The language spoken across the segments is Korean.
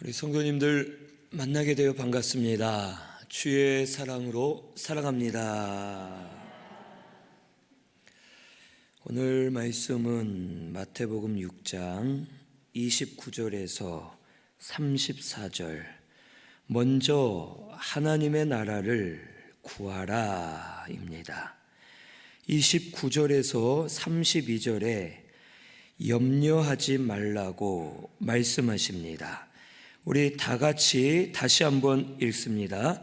우리 성도님들 만나게 되어 반갑습니다. 주의 사랑으로 사랑합니다. 오늘 말씀은 마태복음 6장 29절에서 34절, 먼저 하나님의 나라를 구하라 입니다. 29절에서 32절에 염려하지 말라고 말씀하십니다. 우리 다 같이 다시 한번 읽습니다.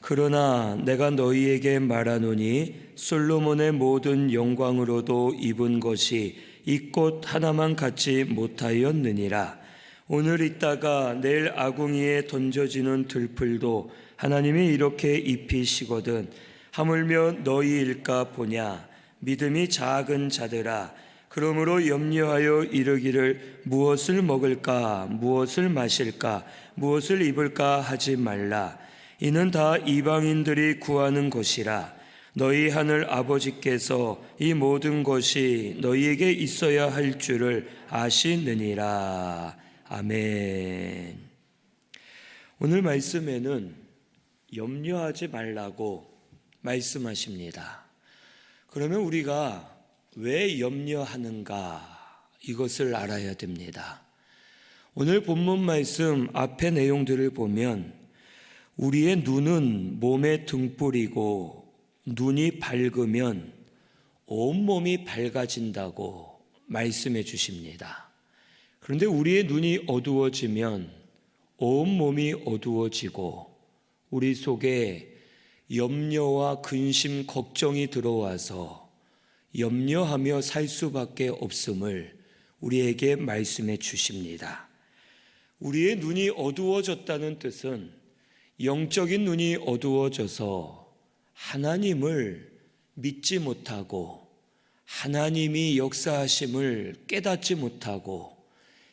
그러나 내가 너희에게 말하노니 솔로몬의 모든 영광으로도 입은 것이 이 꽃 하나만 갖지 못하였느니라. 오늘 있다가 내일 아궁이에 던져지는 들풀도 하나님이 이렇게 입히시거든 하물며 너희일까 보냐. 믿음이 작은 자들아, 그러므로 염려하여 이르기를 무엇을 먹을까, 무엇을 마실까, 무엇을 입을까 하지 말라. 이는 다 이방인들이 구하는 것이라. 너희 하늘 아버지께서 이 모든 것이 너희에게 있어야 할 줄을 아시느니라. 아멘. 오늘 말씀에는 염려하지 말라고 말씀하십니다. 그러면 우리가 왜 염려하는가, 이것을 알아야 됩니다. 오늘 본문 말씀 앞의 내용들을 보면 우리의 눈은 몸의 등불이고 눈이 밝으면 온몸이 밝아진다고 말씀해 주십니다. 그런데 우리의 눈이 어두워지면 온몸이 어두워지고 우리 속에 염려와 근심, 걱정이 들어와서 염려하며 살 수밖에 없음을 우리에게 말씀해 주십니다. 우리의 눈이 어두워졌다는 뜻은 영적인 눈이 어두워져서 하나님을 믿지 못하고 하나님이 역사하심을 깨닫지 못하고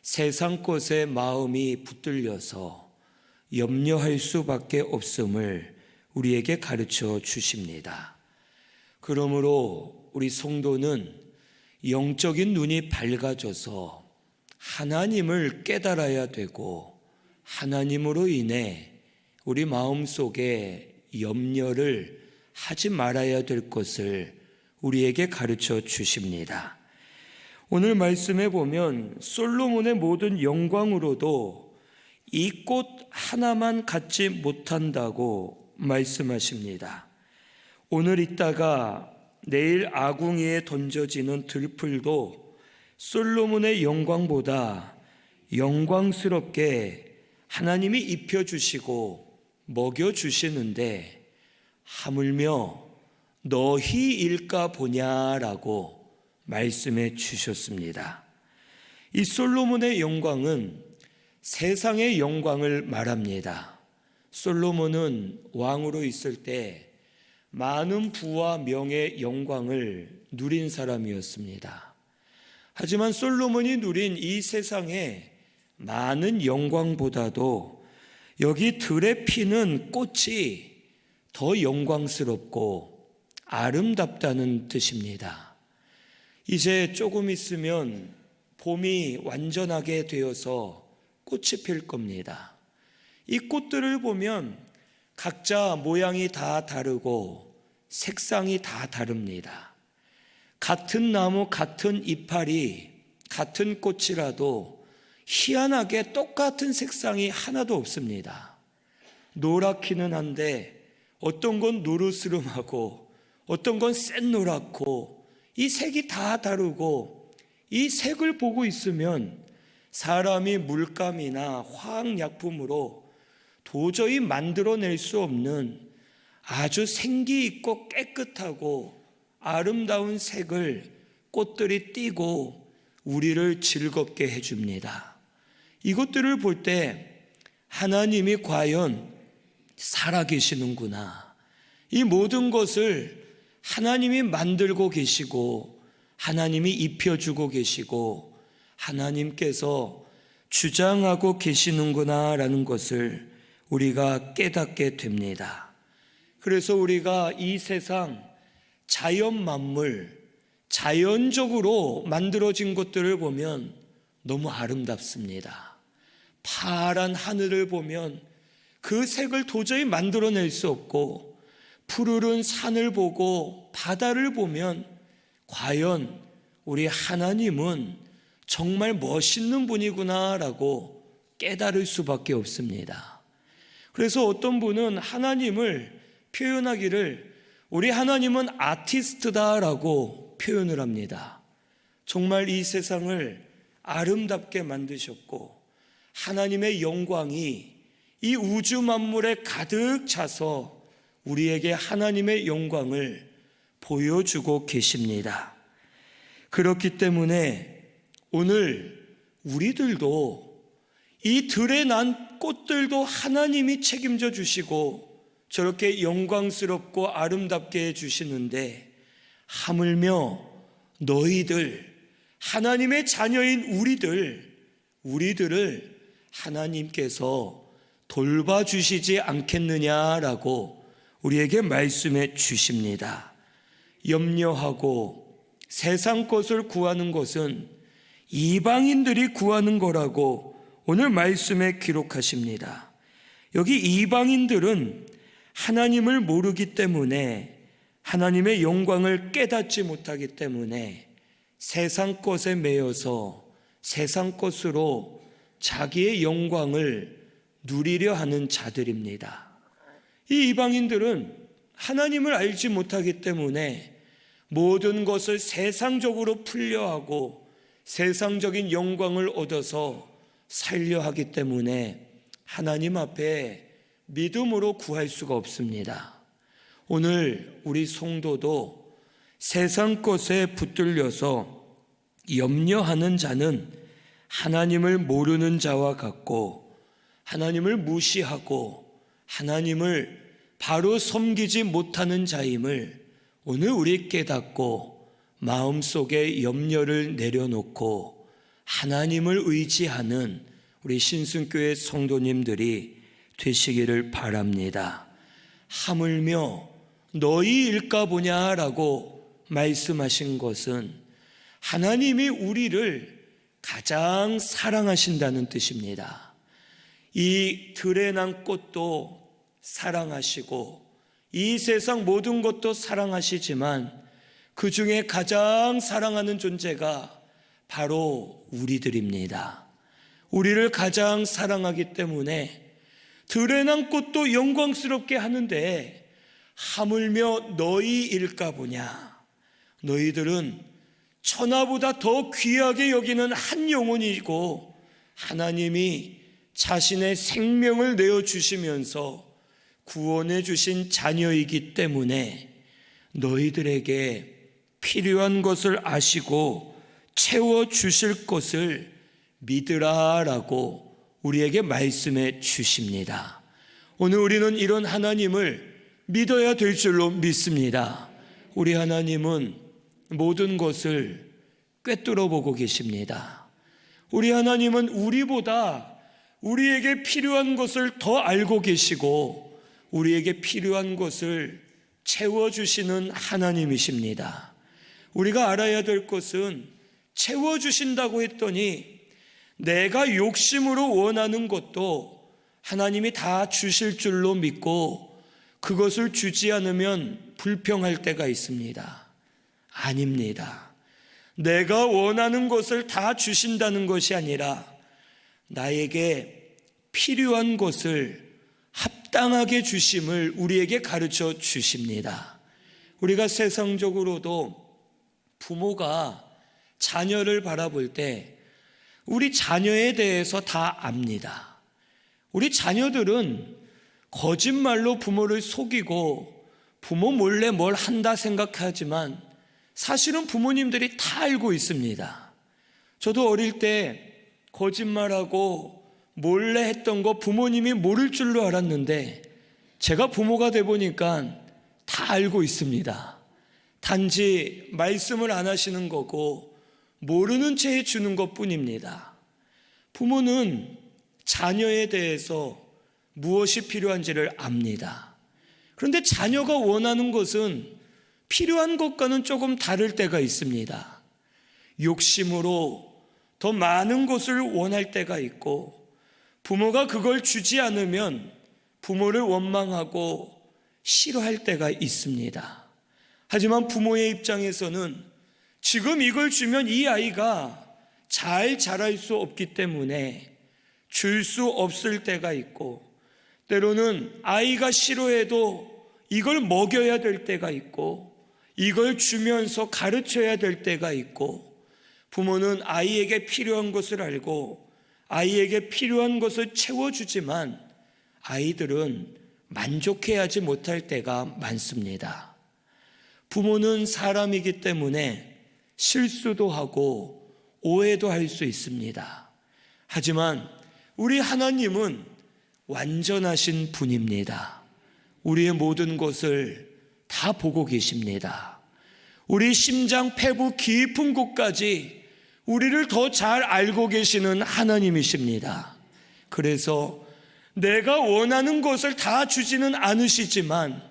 세상 것에 마음이 붙들려서 염려할 수밖에 없음을 우리에게 가르쳐 주십니다. 그러므로 우리 성도는 영적인 눈이 밝아져서 하나님을 깨달아야 되고 하나님으로 인해 우리 마음속에 염려를 하지 말아야 될 것을 우리에게 가르쳐 주십니다. 오늘 말씀에 보면 솔로몬의 모든 영광으로도 이 꽃 하나만 갖지 못한다고 말씀하십니다. 오늘 있다가 내일 아궁이에 던져지는 들풀도 솔로몬의 영광보다 영광스럽게 하나님이 입혀주시고 먹여주시는데 하물며 너희일까 보냐라고 말씀해 주셨습니다. 이 솔로몬의 영광은 세상의 영광을 말합니다. 솔로몬은 왕으로 있을 때 많은 부와 명예, 영광을 누린 사람이었습니다. 하지만 솔로몬이 누린 이 세상의 많은 영광보다도 여기 들에 피는 꽃이 더 영광스럽고 아름답다는 뜻입니다. 이제 조금 있으면 봄이 완전하게 되어서 꽃이 필 겁니다. 이 꽃들을 보면 각자 모양이 다 다르고 색상이 다 다릅니다. 같은 나무, 같은 이파리, 같은 꽃이라도 희한하게 똑같은 색상이 하나도 없습니다. 노랗기는 한데 어떤 건 노르스름하고 어떤 건 샛노랗고 이 색이 다 다르고 이 색을 보고 있으면 사람이 물감이나 화학약품으로 도저히 만들어낼 수 없는 아주 생기 있고 깨끗하고 아름다운 색을 꽃들이 띠고 우리를 즐겁게 해줍니다. 이것들을 볼 때 하나님이 과연 살아계시는구나, 이 모든 것을 하나님이 만들고 계시고 하나님이 입혀주고 계시고 하나님께서 주장하고 계시는구나라는 것을 우리가 깨닫게 됩니다. 그래서 우리가 이 세상 자연 만물, 자연적으로 만들어진 것들을 보면 너무 아름답습니다. 파란 하늘을 보면 그 색을 도저히 만들어낼 수 없고, 푸르른 산을 보고 바다를 보면 과연 우리 하나님은 정말 멋있는 분이구나라고 깨달을 수밖에 없습니다. 그래서 어떤 분은 하나님을 표현하기를 우리 하나님은 아티스트다라고 표현을 합니다. 정말 이 세상을 아름답게 만드셨고 하나님의 영광이 이 우주 만물에 가득 차서 우리에게 하나님의 영광을 보여주고 계십니다. 그렇기 때문에 오늘 우리들도 이 들에 난 꽃들도 하나님이 책임져 주시고 저렇게 영광스럽고 아름답게 해주시는데, 하물며 너희들, 하나님의 자녀인 우리들을 하나님께서 돌봐주시지 않겠느냐라고 우리에게 말씀해 주십니다. 염려하고 세상 것을 구하는 것은 이방인들이 구하는 거라고 오늘 말씀에 기록하십니다. 여기 이방인들은 하나님을 모르기 때문에, 하나님의 영광을 깨닫지 못하기 때문에 세상 것에 매여서 세상 것으로 자기의 영광을 누리려 하는 자들입니다. 이 이방인들은 하나님을 알지 못하기 때문에 모든 것을 세상적으로 풀려하고 세상적인 영광을 얻어서 살려 하기 때문에 하나님 앞에 믿음으로 구할 수가 없습니다. 오늘 우리 성도도 세상 것에 붙들려서 염려하는 자는 하나님을 모르는 자와 같고, 하나님을 무시하고 하나님을 바로 섬기지 못하는 자임을 오늘 우리 깨닫고 마음속에 염려를 내려놓고 하나님을 의지하는 우리 신순교회 성도님들이 되시기를 바랍니다. 하물며 너희일까 보냐라고 말씀하신 것은 하나님이 우리를 가장 사랑하신다는 뜻입니다. 이 들에 난 꽃도 사랑하시고 이 세상 모든 것도 사랑하시지만 그 중에 가장 사랑하는 존재가 바로 우리들입니다. 우리를 가장 사랑하기 때문에 들에 난 꽃도 영광스럽게 하는데 하물며 너희일까 보냐. 너희들은 천하보다 더 귀하게 여기는 한 영혼이고 하나님이 자신의 생명을 내어주시면서 구원해 주신 자녀이기 때문에 너희들에게 필요한 것을 아시고 채워주실 것을 믿으라라고 우리에게 말씀해 주십니다. 오늘 우리는 이런 하나님을 믿어야 될 줄로 믿습니다. 우리 하나님은 모든 것을 꿰뚫어 보고 계십니다. 우리 하나님은 우리보다 우리에게 필요한 것을 더 알고 계시고 우리에게 필요한 것을 채워주시는 하나님이십니다. 우리가 알아야 될 것은 채워주신다고 했더니 내가 욕심으로 원하는 것도 하나님이 다 주실 줄로 믿고 그것을 주지 않으면 불평할 때가 있습니다. 아닙니다. 내가 원하는 것을 다 주신다는 것이 아니라 나에게 필요한 것을 합당하게 주심을 우리에게 가르쳐 주십니다. 우리가 세상적으로도 부모가 자녀를 바라볼 때 우리 자녀에 대해서 다 압니다. 우리 자녀들은 거짓말로 부모를 속이고 부모 몰래 뭘 한다 생각하지만 사실은 부모님들이 다 알고 있습니다. 저도 어릴 때 거짓말하고 몰래 했던 거 부모님이 모를 줄로 알았는데 제가 부모가 돼 보니까 다 알고 있습니다. 단지 말씀을 안 하시는 거고 모르는 채 해주는 것뿐입니다. 부모는 자녀에 대해서 무엇이 필요한지를 압니다. 그런데 자녀가 원하는 것은 필요한 것과는 조금 다를 때가 있습니다. 욕심으로 더 많은 것을 원할 때가 있고 부모가 그걸 주지 않으면 부모를 원망하고 싫어할 때가 있습니다. 하지만 부모의 입장에서는 지금 이걸 주면 이 아이가 잘 자랄 수 없기 때문에 줄 수 없을 때가 있고, 때로는 아이가 싫어해도 이걸 먹여야 될 때가 있고, 이걸 주면서 가르쳐야 될 때가 있고, 부모는 아이에게 필요한 것을 알고 아이에게 필요한 것을 채워주지만 아이들은 만족해하지 못할 때가 많습니다. 부모는 사람이기 때문에 실수도 하고 오해도 할 수 있습니다. 하지만 우리 하나님은 완전하신 분입니다. 우리의 모든 것을 다 보고 계십니다. 우리 심장 폐부 깊은 곳까지 우리를 더 잘 알고 계시는 하나님이십니다. 그래서 내가 원하는 것을 다 주지는 않으시지만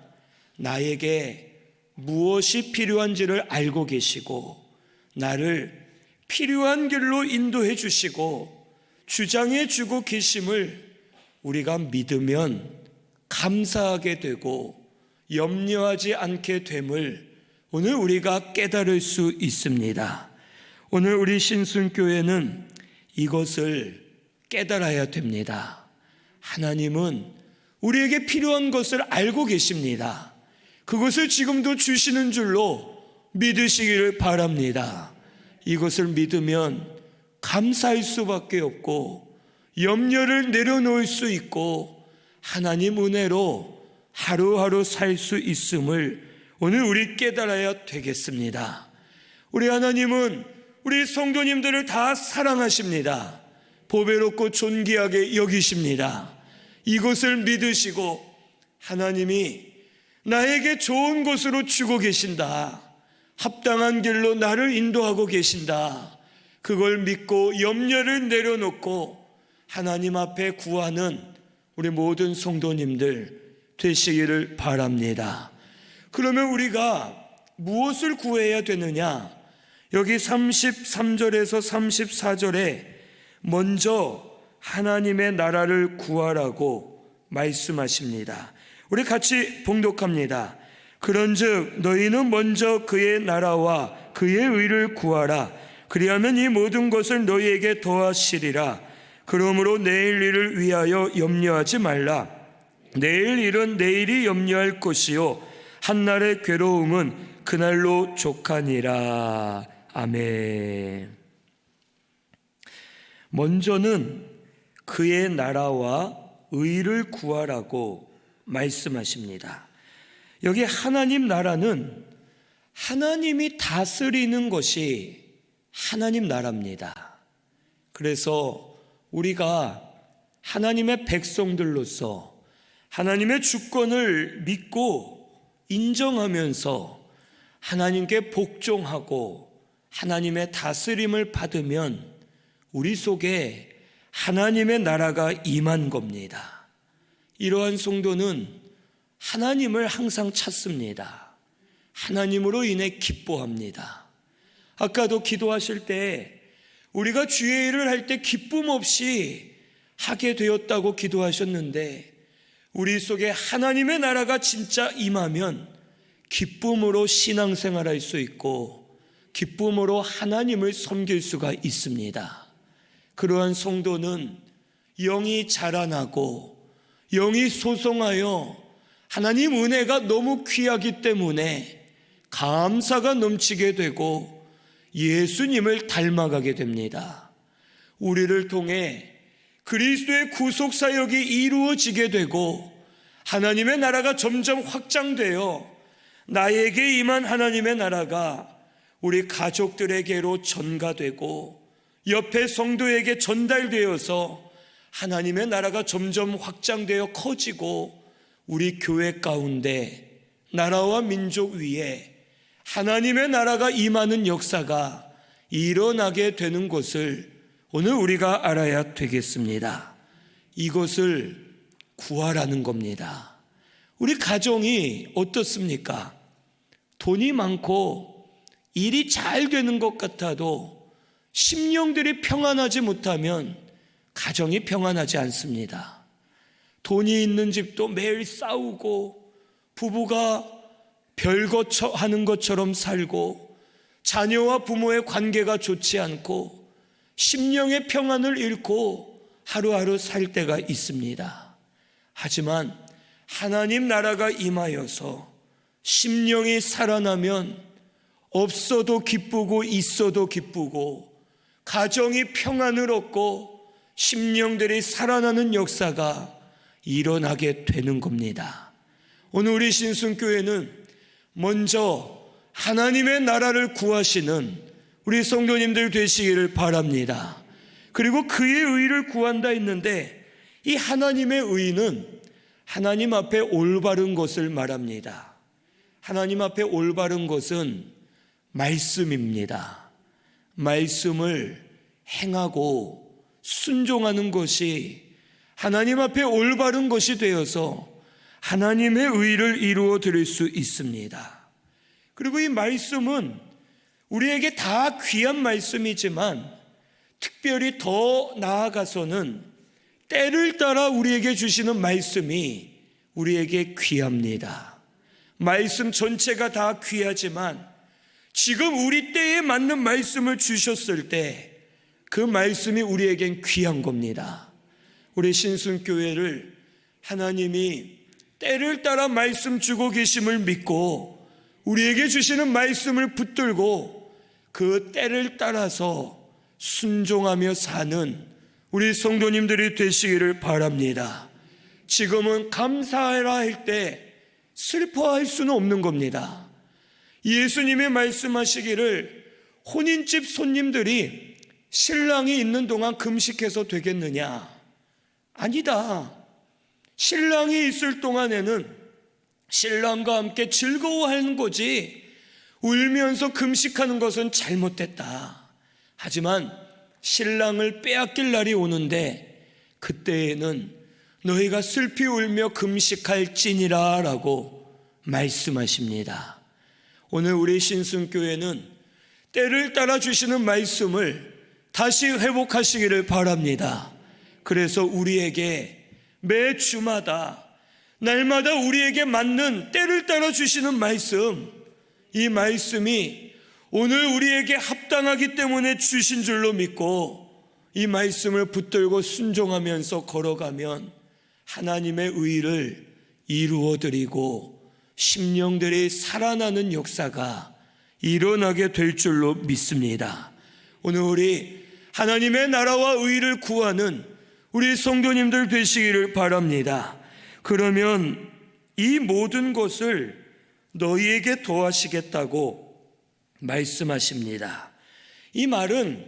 나에게 무엇이 필요한지를 알고 계시고 나를 필요한 길로 인도해 주시고 주장해 주고 계심을 우리가 믿으면 감사하게 되고 염려하지 않게 됨을 오늘 우리가 깨달을 수 있습니다. 오늘 우리 신순교회는 이것을 깨달아야 됩니다. 하나님은 우리에게 필요한 것을 알고 계십니다. 그것을 지금도 주시는 줄로 믿으시기를 바랍니다. 이것을 믿으면 감사할 수밖에 없고 염려를 내려놓을 수 있고 하나님 은혜로 하루하루 살 수 있음을 오늘 우리 깨달아야 되겠습니다. 우리 하나님은 우리 성도님들을 다 사랑하십니다. 보배롭고 존귀하게 여기십니다. 이것을 믿으시고 하나님이 나에게 좋은 것으로 주고 계신다, 합당한 길로 나를 인도하고 계신다, 그걸 믿고 염려를 내려놓고 하나님 앞에 구하는 우리 모든 성도님들 되시기를 바랍니다. 그러면 우리가 무엇을 구해야 되느냐? 여기 33절에서 34절에 먼저 하나님의 나라를 구하라고 말씀하십니다. 우리 같이 봉독합니다. 그런즉 너희는 먼저 그의 나라와 그의 의를 구하라. 그리하면 이 모든 것을 너희에게 더하시리라. 그러므로 내일 일을 위하여 염려하지 말라. 내일 일은 내일이 염려할 것이요 한날의 괴로움은 그날로 족하니라. 아멘. 먼저는 그의 나라와 의를 구하라고 말씀하십니다. 여기 하나님 나라는 하나님이 다스리는 것이 하나님 나라입니다. 그래서 우리가 하나님의 백성들로서 하나님의 주권을 믿고 인정하면서 하나님께 복종하고 하나님의 다스림을 받으면 우리 속에 하나님의 나라가 임한 겁니다. 이러한 성도는 하나님을 항상 찾습니다. 하나님으로 인해 기뻐합니다. 아까도 기도하실 때 우리가 주의 일을 할 때 기쁨 없이 하게 되었다고 기도하셨는데 우리 속에 하나님의 나라가 진짜 임하면 기쁨으로 신앙생활할 수 있고 기쁨으로 하나님을 섬길 수가 있습니다. 그러한 성도는 영이 자라나고 영이 소송하여 하나님 은혜가 너무 귀하기 때문에 감사가 넘치게 되고 예수님을 닮아가게 됩니다. 우리를 통해 그리스도의 구속사역이 이루어지게 되고 하나님의 나라가 점점 확장되어 나에게 임한 하나님의 나라가 우리 가족들에게로 전가되고 옆에 성도에게 전달되어서 하나님의 나라가 점점 확장되어 커지고 우리 교회 가운데 나라와 민족 위에 하나님의 나라가 임하는 역사가 일어나게 되는 것을 오늘 우리가 알아야 되겠습니다. 이것을 구하라는 겁니다. 우리 가정이 어떻습니까? 돈이 많고 일이 잘 되는 것 같아도 심령들이 평안하지 못하면 가정이 평안하지 않습니다. 돈이 있는 집도 매일 싸우고 부부가 별거 하는 것처럼 살고 자녀와 부모의 관계가 좋지 않고 심령의 평안을 잃고 하루하루 살 때가 있습니다. 하지만 하나님 나라가 임하여서 심령이 살아나면 없어도 기쁘고 있어도 기쁘고 가정이 평안을 얻고 심령들이 살아나는 역사가 일어나게 되는 겁니다. 오늘 우리 신순교회는 먼저 하나님의 나라를 구하시는 우리 성도님들 되시기를 바랍니다. 그리고 그의 의를 구한다 했는데 이 하나님의 의는 하나님 앞에 올바른 것을 말합니다. 하나님 앞에 올바른 것은 말씀입니다. 말씀을 행하고 순종하는 것이 하나님 앞에 올바른 것이 되어서 하나님의 의를 이루어 드릴 수 있습니다. 그리고 이 말씀은 우리에게 다 귀한 말씀이지만 특별히 더 나아가서는 때를 따라 우리에게 주시는 말씀이 우리에게 귀합니다. 말씀 전체가 다 귀하지만 지금 우리 때에 맞는 말씀을 주셨을 때 그 말씀이 우리에겐 귀한 겁니다. 우리 신순교회를 하나님이 때를 따라 말씀 주고 계심을 믿고 우리에게 주시는 말씀을 붙들고 그 때를 따라서 순종하며 사는 우리 성도님들이 되시기를 바랍니다. 지금은 감사하라 할 때 슬퍼할 수는 없는 겁니다. 예수님이 말씀하시기를 혼인집 손님들이 신랑이 있는 동안 금식해서 되겠느냐? 아니다. 신랑이 있을 동안에는 신랑과 함께 즐거워하는 거지 울면서 금식하는 것은 잘못됐다. 하지만 신랑을 빼앗길 날이 오는데 그때에는 너희가 슬피 울며 금식할지니라 라고 말씀하십니다. 오늘 우리 신순교회는 때를 따라 주시는 말씀을 다시 회복하시기를 바랍니다. 그래서 우리에게 매 주마다 날마다 우리에게 맞는 때를 따라 주시는 말씀, 이 말씀이 오늘 우리에게 합당하기 때문에 주신 줄로 믿고 이 말씀을 붙들고 순종하면서 걸어가면 하나님의 의를 이루어드리고 심령들이 살아나는 역사가 일어나게 될 줄로 믿습니다. 오늘 우리 하나님의 나라와 의를 구하는 우리 성도님들 되시기를 바랍니다. 그러면 이 모든 것을 너희에게 더하시겠다고 말씀하십니다. 이 말은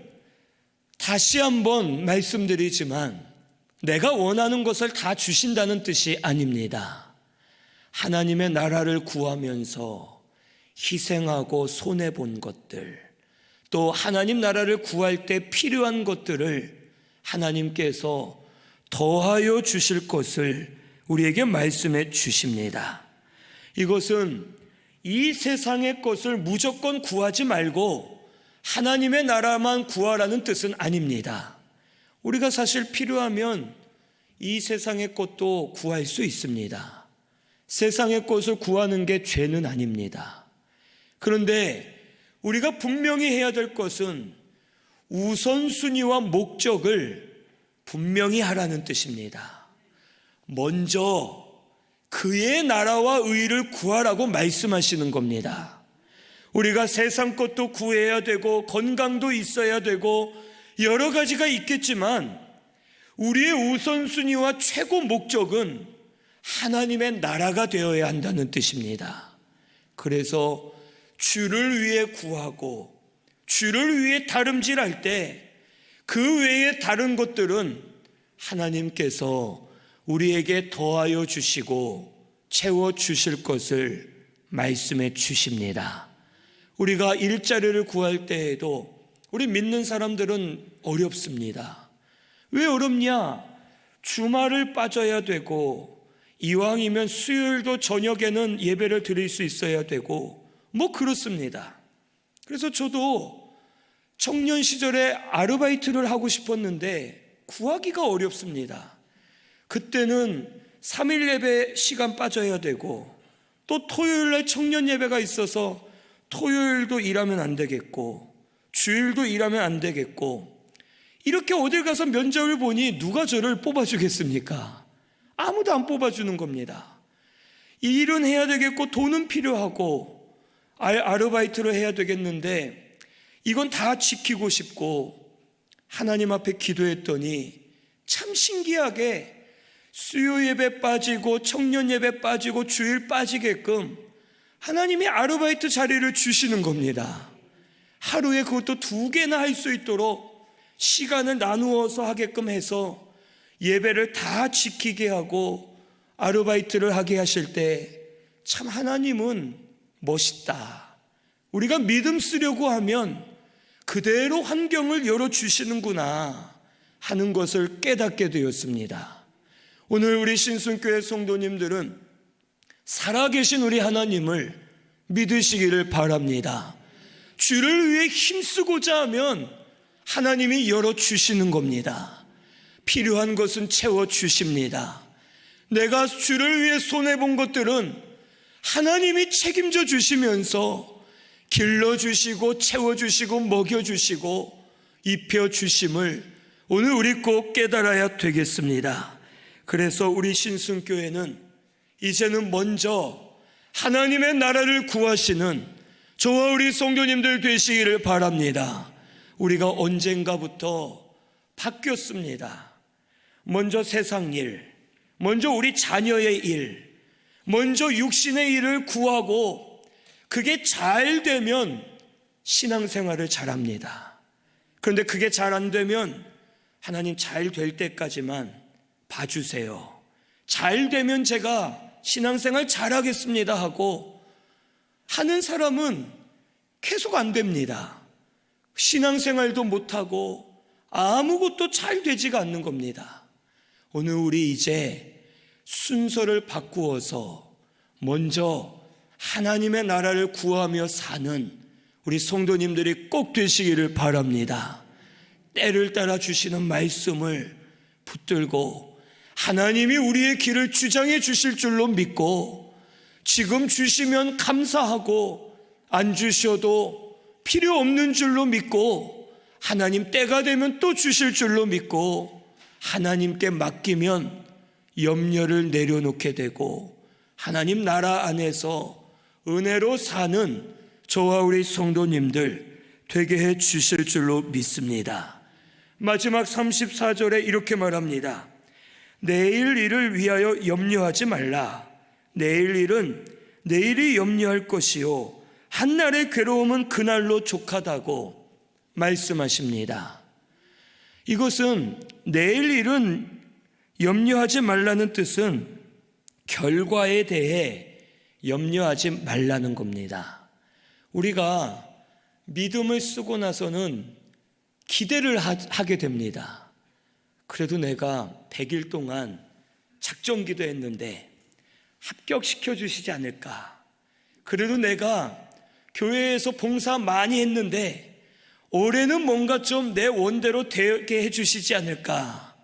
다시 한번 말씀드리지만 내가 원하는 것을 다 주신다는 뜻이 아닙니다. 하나님의 나라를 구하면서 희생하고 손해본 것들, 또 하나님 나라를 구할 때 필요한 것들을 하나님께서 더하여 주실 것을 우리에게 말씀해 주십니다. 이것은 이 세상의 것을 무조건 구하지 말고 하나님의 나라만 구하라는 뜻은 아닙니다. 우리가 사실 필요하면 이 세상의 것도 구할 수 있습니다. 세상의 것을 구하는 게 죄는 아닙니다. 그런데 우리가 분명히 해야 될 것은 우선순위와 목적을 분명히 하라는 뜻입니다. 먼저 그의 나라와 의를 구하라고 말씀하시는 겁니다. 우리가 세상 것도 구해야 되고 건강도 있어야 되고 여러 가지가 있겠지만 우리의 우선순위와 최고 목적은 하나님의 나라가 되어야 한다는 뜻입니다. 그래서 주를 위해 구하고 주를 위해 다름질할 때 그 외에 다른 것들은 하나님께서 우리에게 더하여 주시고 채워 주실 것을 말씀해 주십니다. 우리가 일자리를 구할 때에도 우리 믿는 사람들은 어렵습니다. 왜 어렵냐? 주말을 빠져야 되고 이왕이면 수요일도 저녁에는 예배를 드릴 수 있어야 되고 뭐 그렇습니다. 그래서 저도 청년 시절에 아르바이트를 하고 싶었는데 구하기가 어렵습니다. 그때는 3일 예배 시간 빠져야 되고, 또 토요일날 청년 예배가 있어서 토요일도 일하면 안 되겠고, 주일도 일하면 안 되겠고, 이렇게 어딜 가서 면접을 보니 누가 저를 뽑아주겠습니까? 아무도 안 뽑아주는 겁니다. 이 일은 해야 되겠고, 돈은 필요하고, 아르바이트로 해야 되겠는데, 이건 다 지키고 싶고, 하나님 앞에 기도했더니 참 신기하게 수요 예배 빠지고 청년 예배 빠지고 주일 빠지게끔 하나님이 아르바이트 자리를 주시는 겁니다. 하루에 그것도 2개나 할 수 있도록 시간을 나누어서 하게끔 해서 예배를 다 지키게 하고 아르바이트를 하게 하실 때 참 하나님은 멋있다. 우리가 믿음 쓰려고 하면 그대로 환경을 열어주시는구나 하는 것을 깨닫게 되었습니다. 오늘 우리 신순교회 성도님들은 살아계신 우리 하나님을 믿으시기를 바랍니다. 주를 위해 힘쓰고자 하면 하나님이 열어주시는 겁니다. 필요한 것은 채워주십니다. 내가 주를 위해 손해본 것들은 하나님이 책임져 주시면서 길러주시고 채워주시고 먹여주시고 입혀주심을 오늘 우리 꼭 깨달아야 되겠습니다. 그래서 우리 신순교회는 이제는 먼저 하나님의 나라를 구하시는 저와 우리 성도님들 되시기를 바랍니다. 우리가 언젠가부터 바뀌었습니다. 먼저 세상 일, 먼저 우리 자녀의 일, 먼저 육신의 일을 구하고 그게 잘 되면 신앙생활을 잘합니다. 그런데 그게 잘 안 되면 하나님 잘 될 때까지만 봐주세요. 잘 되면 제가 신앙생활 잘하겠습니다 하고 하는 사람은 계속 안 됩니다. 신앙생활도 못하고 아무것도 잘 되지가 않는 겁니다. 오늘 우리 이제 순서를 바꾸어서 먼저 하나님의 나라를 구하며 사는 우리 성도님들이 꼭 되시기를 바랍니다. 때를 따라 주시는 말씀을 붙들고 하나님이 우리의 길을 주장해 주실 줄로 믿고 지금 주시면 감사하고 안 주셔도 필요 없는 줄로 믿고 하나님 때가 되면 또 주실 줄로 믿고 하나님께 맡기면 염려를 내려놓게 되고 하나님 나라 안에서 은혜로 사는 저와 우리 성도님들 되게 해 주실 줄로 믿습니다. 마지막 34절에 이렇게 말합니다. 내일 일을 위하여 염려하지 말라. 내일 일은 내일이 염려할 것이요 한날의 괴로움은 그날로 족하다고 말씀하십니다. 이것은 내일 일은 염려하지 말라는 뜻은 결과에 대해 염려하지 말라는 겁니다. 우리가 믿음을 쓰고 나서는 기대를 하게 됩니다. 그래도 내가 100일 동안 작정 기도했는데 합격시켜 주시지 않을까? 그래도 내가 교회에서 봉사 많이 했는데 올해는 뭔가 좀 내 원대로 되게 해주시지 않을까?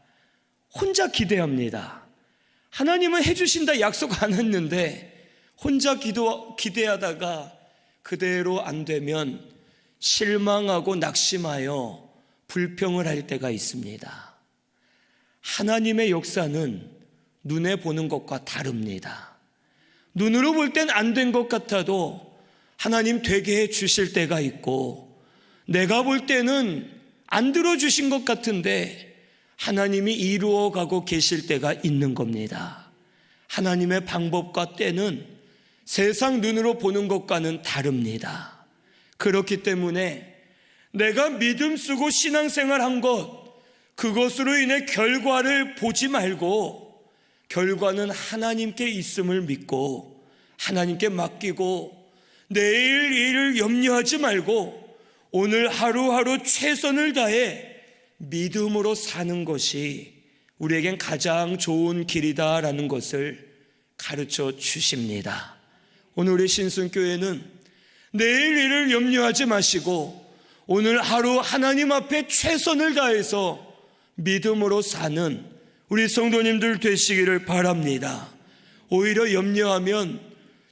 혼자 기대합니다. 하나님은 해주신다 약속 안 했는데 혼자 기대하다가 그대로 안 되면 실망하고 낙심하여 불평을 할 때가 있습니다. 하나님의 역사는 눈에 보는 것과 다릅니다. 눈으로 볼 땐 안 된 것 같아도 하나님 되게 해 주실 때가 있고 내가 볼 때는 안 들어주신 것 같은데 하나님이 이루어가고 계실 때가 있는 겁니다. 하나님의 방법과 때는 세상 눈으로 보는 것과는 다릅니다. 그렇기 때문에 내가 믿음 쓰고 신앙생활 한 것 그것으로 인해 결과를 보지 말고 결과는 하나님께 있음을 믿고 하나님께 맡기고 내일 일을 염려하지 말고 오늘 하루하루 최선을 다해 믿음으로 사는 것이 우리에겐 가장 좋은 길이다라는 것을 가르쳐 주십니다. 오늘 우리 신순교회는 내일 일을 염려하지 마시고 오늘 하루 하나님 앞에 최선을 다해서 믿음으로 사는 우리 성도님들 되시기를 바랍니다. 오히려 염려하면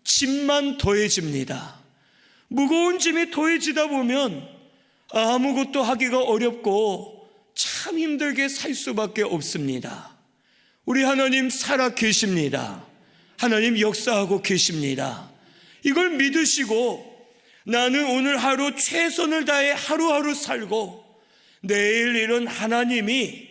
짐만 더해집니다. 무거운 짐이 더해지다 보면 아무것도 하기가 어렵고 참 힘들게 살 수밖에 없습니다. 우리 하나님 살아 계십니다. 하나님 역사하고 계십니다. 이걸 믿으시고 나는 오늘 하루 최선을 다해 하루하루 살고 내일 일은 하나님이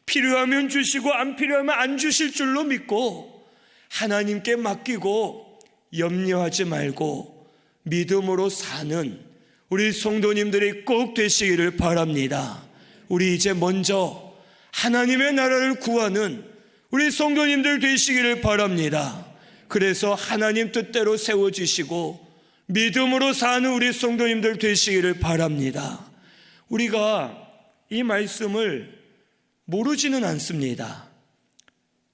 필요하면 주시고 안 필요하면 안 주실 줄로 믿고 하나님께 맡기고 염려하지 말고 믿음으로 사는 우리 성도님들이 꼭 되시기를 바랍니다. 우리 이제 먼저 하나님의 나라를 구하는 우리 성도님들 되시기를 바랍니다. 그래서 하나님 뜻대로 세워지시고 믿음으로 사는 우리 성도님들 되시기를 바랍니다. 우리가 이 말씀을 모르지는 않습니다.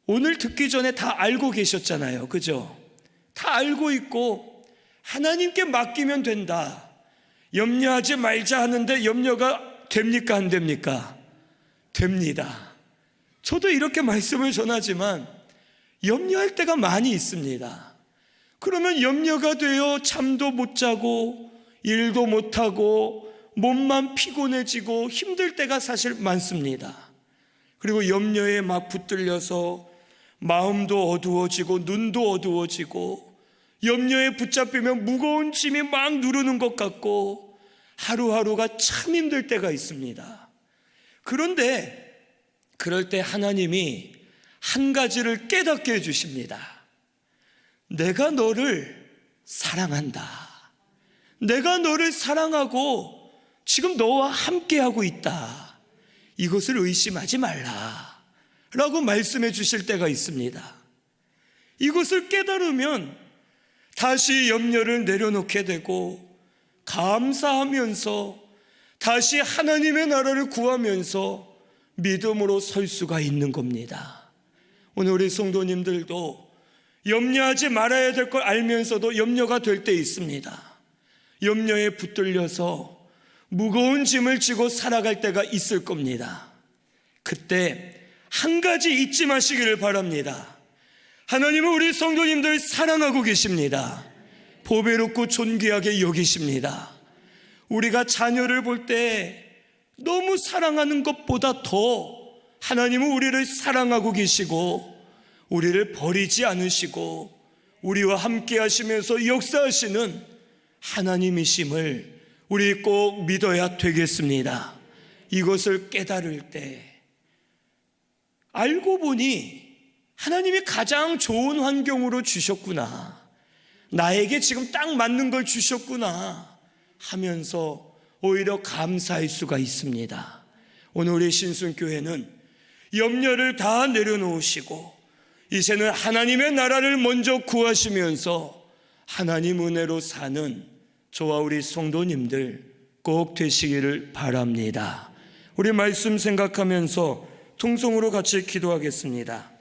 오늘 듣기 전에 다 알고 계셨잖아요. 그죠? 다 알고 있고 하나님께 맡기면 된다. 염려하지 말자 하는데 염려가 됩니까? 안 됩니까? 됩니다. 저도 이렇게 말씀을 전하지만 염려할 때가 많이 있습니다. 그러면 염려가 되어 잠도 못 자고 일도 못하고 몸만 피곤해지고 힘들 때가 사실 많습니다. 그리고 염려에 막 붙들려서 마음도 어두워지고 눈도 어두워지고 염려에 붙잡히면 무거운 짐이 막 누르는 것 같고 하루하루가 참 힘들 때가 있습니다. 그런데 그럴 때 하나님이 한 가지를 깨닫게 해주십니다. 내가 너를 사랑한다. 내가 너를 사랑하고 지금 너와 함께하고 있다. 이것을 의심하지 말라 라고 말씀해 주실 때가 있습니다. 이것을 깨달으면 다시 염려를 내려놓게 되고 감사하면서 다시 하나님의 나라를 구하면서 믿음으로 설 수가 있는 겁니다. 오늘 우리 성도님들도 염려하지 말아야 될 걸 알면서도 염려가 될 때 있습니다. 염려에 붙들려서 무거운 짐을 지고 살아갈 때가 있을 겁니다. 그때 한 가지 잊지 마시기를 바랍니다. 하나님은 우리 성도님들 사랑하고 계십니다. 보배롭고 존귀하게 여기십니다. 우리가 자녀를 볼 때 너무 사랑하는 것보다 더 하나님은 우리를 사랑하고 계시고 우리를 버리지 않으시고 우리와 함께 하시면서 역사하시는 하나님이심을 우리 꼭 믿어야 되겠습니다. 이것을 깨달을 때 알고 보니 하나님이 가장 좋은 환경으로 주셨구나, 나에게 지금 딱 맞는 걸 주셨구나 하면서 오히려 감사할 수가 있습니다. 오늘 우리 신순교회는 염려를 다 내려놓으시고 이제는 하나님의 나라를 먼저 구하시면서 하나님 은혜로 사는 저와 우리 성도님들 꼭 되시기를 바랍니다. 우리 말씀 생각하면서 통성으로 같이 기도하겠습니다.